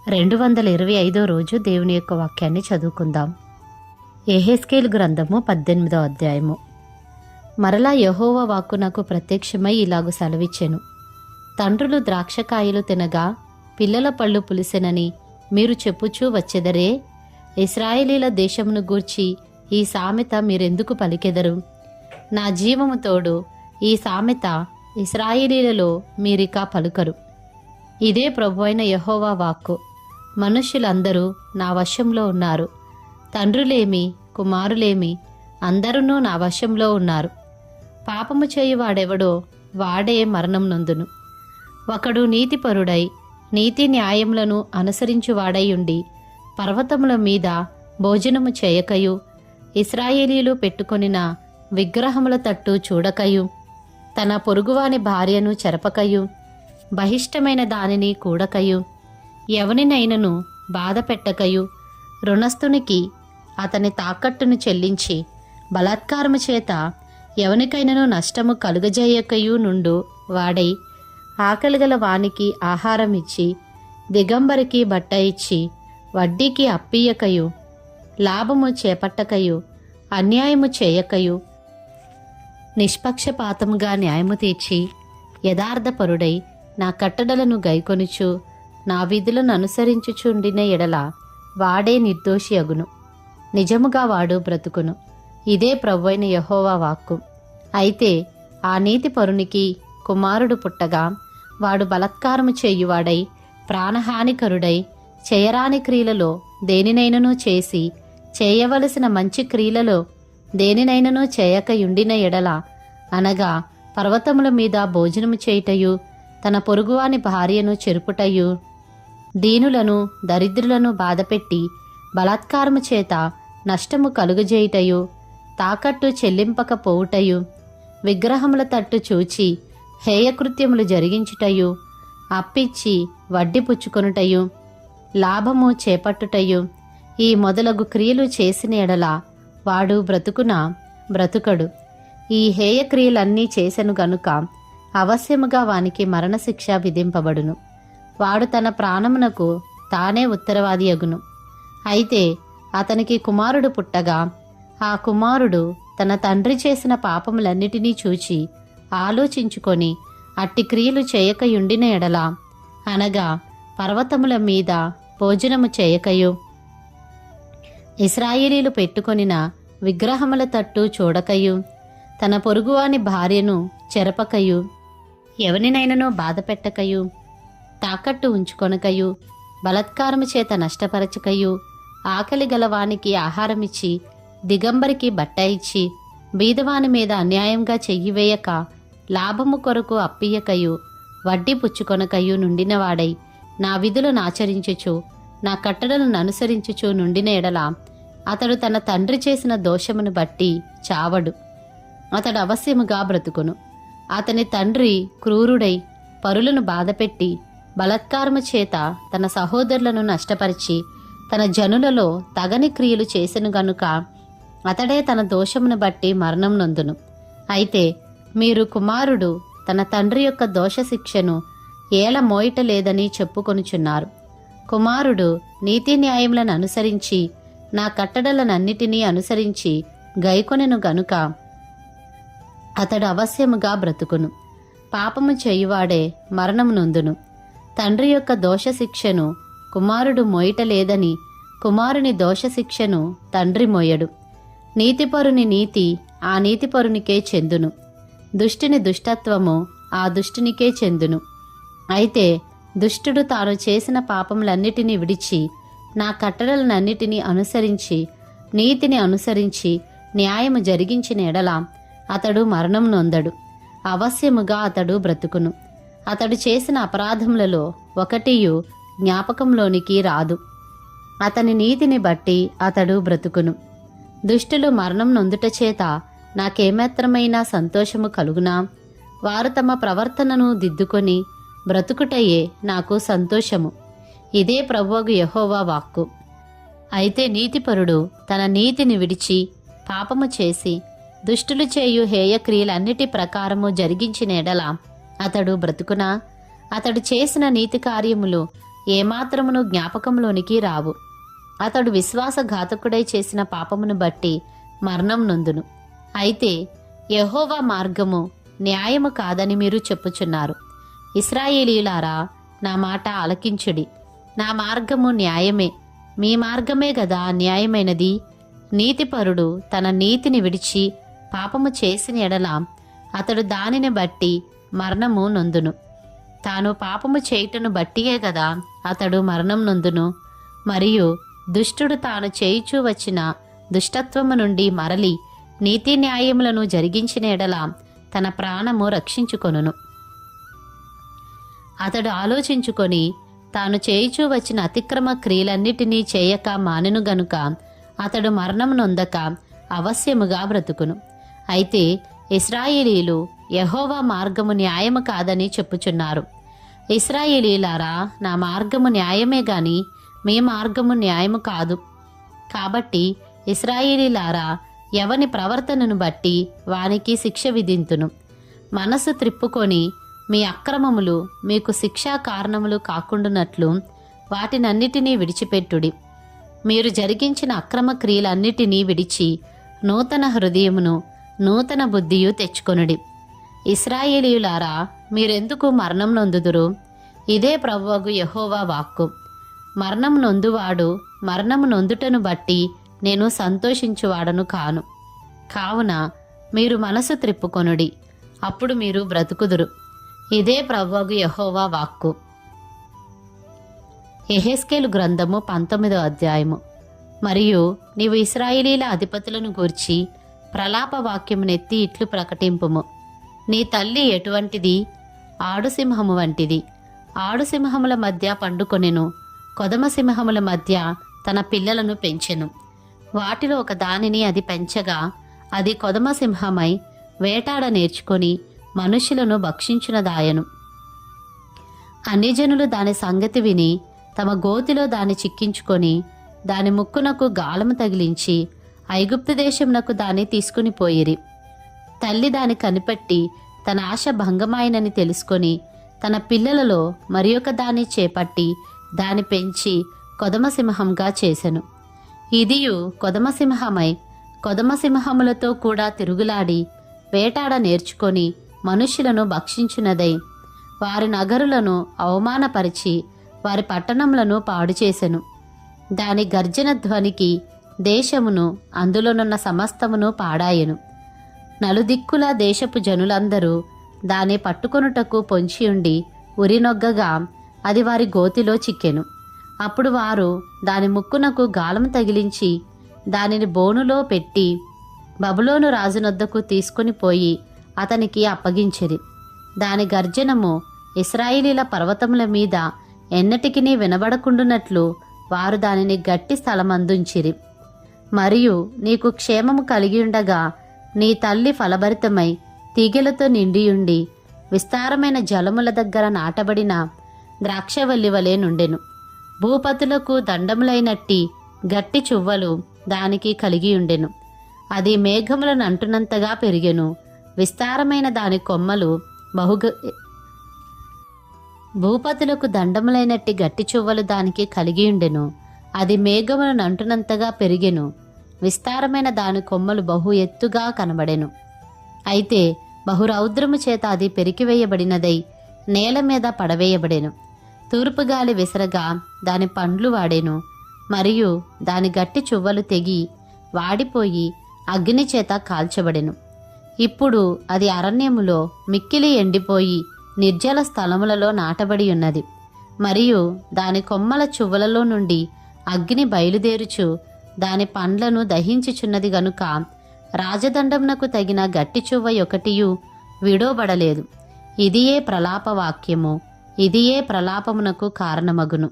225 రోజు దేవుని యొక్క వాక్యాన్ని చదువుకుందాం. యెహెజ్కేలు గ్రంథము 18వ అధ్యాయము. మరలా యెహోవా వాక్కు నాకు ప్రత్యక్షమై ఇలాగు సెలవిచ్చెను. తండ్రులు ద్రాక్షకాయలు తినగా పిల్లల పళ్ళు పులిసెనని మీరు చెప్పుచూ వచ్చెదరే. ఇశ్రాయేలీల దేశమును గూర్చి ఈ సామెత మీరెందుకు పలికెదరు? నా జీవము తోడు ఈ సామెత ఇశ్రాయేలీలలో మీరిక పలుకరు. ఇదే ప్రభువైన యెహోవా వాక్కు. మనుష్యులందరూ నా వశంలో ఉన్నారు. తండ్రులేమి కుమారులేమి అందరూ నా వశంలో ఉన్నారు. పాపము చేయువాడెవడో వాడే మరణం నొందును. ఒకడు నీతిపరుడై నీతి న్యాయములను అనుసరించువాడై ఉండి పర్వతముల మీద భోజనము చేయకయు ఇశ్రాయేలీలు పెట్టుకొనిన విగ్రహముల తట్టు చూడకయు తన పొరుగువాని భార్యను చెరపకయు బహిష్టమైన దానిని కూడకయు ఎవనినైనను బాధ పెట్టకయు రుణస్థునికి అతని తాకట్టును చెల్లించి బలాత్కారము చేత ఎవనికైనను నష్టము కలుగజేయకయు నుండు వాడై ఆకలిగల వానికి ఆహారం ఇచ్చి దిగంబరికి బట్ట ఇచ్చి వడ్డీకి అప్పియకయు లాభము చేపట్టకయు అన్యాయము చేయకయు నిష్పక్షపాతముగా న్యాయము తీర్చి యథార్థపరుడై నా కట్టడలను గైకొనుచు నా విధులను అనుసరించుచుండిన ఎడల వాడే నిర్దోషి అగును. నిజముగా వాడు బ్రతుకును. ఇదే ప్రభువైన యెహోవా వాక్కు. అయితే ఆ నీతిపరునికి కుమారుడు పుట్టగా వాడు బలాత్కారము చేయువాడై ప్రాణహానికరుడై చేయరాని క్రియలలో దేనినైనను చేసి చేయవలసిన మంచి క్రియలలో దేనినైనను చేయకయుండిన ఎడల అనగా పర్వతముల మీద భోజనము చేయుటయు తన పొరుగువాని భార్యను చెరుపుటయు దీనులను దరిద్రులను బాధపెట్టి బలాత్కారము చేత నష్టము కలుగజేయుటయు తాకట్టు చెల్లింపకపోవుటయు విగ్రహముల తట్టు చూచి హేయకృత్యములు జరిగించుటయు అప్పిచ్చి వడ్డీ పుచ్చుకొనుటయు లాభము చేపట్టుటయు ఈ మొదలగు క్రియలు చేసిన ఎడల వాడు బ్రతుకడు. ఈ హేయక్రియలన్నీ చేసెను గనుక అవశ్యముగా వానికి మరణశిక్ష విధింపబడును. వాడు తన ప్రాణమునకు తానే ఉత్తరవాది అగును. అయితే అతనికి కుమారుడు పుట్టగా ఆ కుమారుడు తన తండ్రి చేసిన పాపములన్నిటినీ చూచి ఆలోచించుకొని అట్టి క్రియలు చేయకయుండిన ఎడల అనగా పర్వతముల మీద భోజనము చేయకయు ఇశ్రాయేలీలు పెట్టుకొనిన విగ్రహముల తట్టు చూడకయు తన పొరుగువాని భార్యను చెరపకయు ఎవనినైనను బాధపెట్టకయు తాకట్టు ఉంచుకొనకయు బలాత్కారము చేత నష్టపరచకయు ఆకలి గలవానికి ఆహారమిచ్చి దిగంబరికి బట్ట ఇచ్చి బీదవాని మీద అన్యాయంగా చెయ్యివేయక లాభము కొరకు అప్పియకయు వడ్డీ పుచ్చుకొనకయు నుండినవాడై నా విధులను ఆచరించుచు నా కట్టడలను అనుసరించుచు నుండిన ఎడల అతడు తన తండ్రి చేసిన దోషమును బట్టి చావడు. అతడు అవశ్యముగా బ్రతుకును. అతని తండ్రి క్రూరుడై పరులను బాధపెట్టి బలాత్కారము చేత తన సహోదరులను నష్టపరిచి తన జనులలో తగని క్రియలు చేసెను గనుక అతడే తన దోషమును బట్టి మరణం నొందును. అయితే మీరు కుమారుడు తన తండ్రి యొక్క దోష శిక్షను ఏల మోయటలేదని చెప్పుకొనుచున్నారు. కుమారుడు నీతి న్యాయములను అనుసరించి నా కట్టడలనన్నిటినీ అనుసరించి గైకొనెను గనుక అతడు అవశ్యముగా బ్రతుకును. పాపము చేయువాడే మరణము నొందును. తండ్రి యొక్క దోషశిక్షను కుమారుడు మోయటలేదని కుమారుని దోషశిక్షను తండ్రి మోయడు. నీతిపరుని నీతి ఆ నీతిపరునికే చెందును. దుష్టుని దుష్టత్వము ఆ దుష్టునికే చెందును. అయితే దుష్టుడు తాను చేసిన పాపములన్నిటినీ విడిచి నా కట్టడలనన్నిటినీ అనుసరించి నీతిని అనుసరించి న్యాయము జరిగించిన ఎడల అతడు మరణం నొందడు. అవశ్యముగా అతడు బ్రతుకును. అతడు చేసిన అపరాధములలో ఒకటియు జ్ఞాపకంలోనికి రాదు. అతని నీతిని బట్టి అతడు బ్రతుకును. దుష్టులు మరణం నొందుట చేత నాకేమాత్రమైనా సంతోషము కలుగునా? వారు తమ ప్రవర్తనను దిద్దుకొని బ్రతుకుటయే నాకు సంతోషము. ఇదే ప్రభువగు యెహోవా వాక్కు. అయితే నీతిపరుడు తన నీతిని విడిచి పాపము చేసి దుష్టులు చేయు హేయక్రియలన్నిటి ప్రకారము జరిగించిన ఎడల అతడు బ్రతుకునా? అతడు చేసిన నీతి కార్యములు ఏమాత్రమును జ్ఞాపకంలోనికి రావు. అతడు విశ్వాసఘాతకుడై చేసిన పాపమును బట్టి మరణం నొందును. అయితే యెహోవా మార్గము న్యాయము కాదని మీరు చెప్పుచున్నారు. ఇశ్రాయేలీయులారా, నా మాట ఆలకించుడి. నా మార్గము న్యాయమే, మీ మార్గమే గదా న్యాయమైనది. నీతిపరుడు తన నీతిని విడిచి పాపము చేసిన ఎడల అతడు దానిని బట్టి మరణము నొందును. తాను పాపము చేయుటను బట్టియే గదా అతడు మరణం నొందును. మరియు దుష్టుడు తాను చేయుచూ వచ్చిన దుష్టత్వము నుండి మరలి నీతి న్యాయములను జరిగించిన ఎడల తన ప్రాణము రక్షించుకొనును. అతడు ఆలోచించుకొని తాను చేయుచూ వచ్చిన అతిక్రమ క్రియలన్నిటినీ చేయక మానెను గనుక అతడు మరణం నొందక అవశ్యముగా బ్రతుకును. అయితే ఇశ్రాయేలీయులు యెహోవా మార్గము న్యాయము కాదని చెప్పుచున్నారు. ఇశ్రాయేలీయులారా, నా మార్గము న్యాయమే గాని మీ మార్గము న్యాయము కాదు. కాబట్టి ఇశ్రాయేలీయులారా, ఎవని ప్రవర్తనను బట్టి వానికి శిక్ష విధింతును. మనసు త్రిప్పుకొని మీ అక్రమములు మీకు శిక్షా కారణములు కాకుండానట్లు వాటినన్నిటినీ విడిచిపెట్టుడి. మీరు జరిగించిన అక్రమ క్రియలన్నిటినీ విడిచి నూతన హృదయమును నూతన బుద్ధియు తెచ్చుకొనుడి. ఇశ్రాయేలీయులారా, మీరెందుకు మరణం నొందుదురు? ఇదే ప్రభువగు యెహోవా వాక్కు. మరణం నొందువాడు మరణము నొందుటను బట్టి నేను సంతోషించువాడను కాను. కావున మీరు మనసు త్రిప్పుకొనుడి, అప్పుడు మీరు బ్రతుకుదురు. ఇదే ప్రభువగు యెహోవా వాక్కు. యెహెజ్కేలు గ్రంథము 19వ అధ్యాయము. మరియు నీవు ఇశ్రాయేలీల అధిపతులను గూర్చి ప్రలాప వాక్యమునెత్తి ఇట్లు ప్రకటింపుము. నీ తల్లి ఎటువంటిది? ఆడుసింహము వంటిది. ఆడుసింహముల మధ్య పండుకొనెను, కొదమసింహముల మధ్య తన పిల్లలను పెంచెను. వాటిలో ఒక దానిని అది పెంచగా అది కొదమసింహమై వేటాడ నేర్చుకొని మనుషులను భక్షించునదాయను. అన్యజనులు దాని సంగతి విని తమ గోతిలో దాన్ని చిక్కించుకొని దాని ముక్కునకు గాలము తగిలించి ఐగుప్తు దేశమునకు దాన్ని తీసుకుని పోయిరి. తల్లి దాని కనిపెట్టి తన ఆశ భంగమాయనని తెలుసుకొని తన పిల్లలలో మరి ఒక దాన్ని చేపట్టి దాని పెంచి కొదమసింహంగా చేసెను. ఇదియు కొదమసింహమై కొదమసింహములతో కూడా తిరుగులాడి వేటాడ నేర్చుకొని మనుష్యులను భక్షించునదై వారి నగరులను అవమానపరిచి వారి పట్టణములను పాడు చేసెను. దాని గర్జన ధ్వనికి దేశమును అందులోనున్న సమస్తమును పాడాయెను. నలుదిక్కుల దేశపు జనులందరూ దాన్ని పట్టుకొనుటకు పొంచియుండి ఉరినొగ్గగా అది వారి గోతిలో చిక్కెను. అప్పుడు వారు దాని ముక్కునకు గాలం తగిలించి దానిని బోనులో పెట్టి బబులోను రాజునొద్దకు తీసుకుని పోయి అతనికి అప్పగించిరి. దాని గర్జనము ఇశ్రాయేలీల పర్వతముల మీద ఎన్నటికినీ వినబడకుండునట్లు వారు దానిని గట్టి స్థలమందుంచిరి. మరియు నీకు క్షేమము కలిగియుండగా నీ తల్లి ఫలభరితమై తీగెలతో నిండియుండి విస్తారమైన జలముల దగ్గర నాటబడిన ద్రాక్షవల్లి వలె నుండెను. భూపతులకు దండములైనట్టి గట్టి చువ్వలు దానికి కలిగియుండెను. అది మేఘములను అంటునంతగా పెరిగెను. విస్తారమైన దాని కొమ్మలు భూపతులకు దండములైనట్టి గట్టి చువ్వలు దానికి కలిగియుండెను. అది మేఘములను అంటునంతగా పెరిగెను. విస్తారమైన దాని కొమ్మలు బహు ఎత్తుగా కనబడెను. అయితే బహురౌద్రము చేత అది పెరికివేయబడినదై నేల మీద పడవేయబడెను. తూర్పుగాలి విసరగా దాని పండ్లు వాడెను. మరియు దాని గట్టి చువ్వలు తెగి వాడిపోయి అగ్ని చేత కాల్చబడెను. ఇప్పుడు అది అరణ్యములో మిక్కిలి ఎండిపోయి నిర్జల స్థలములలో నాటబడి ఉన్నది. మరియు దాని కొమ్మల చువ్వలలో నుండి అగ్ని బయలుదేరుచు దాని పండ్లను దహించుచున్నది గనుక రాజదండమునకు తగిన గట్టి చువ్వ ఒకటియు విడోబడలేదు. ఇదియే ప్రలాప వాక్యము, ఇదియే ప్రలాపమునకు కారణమగును.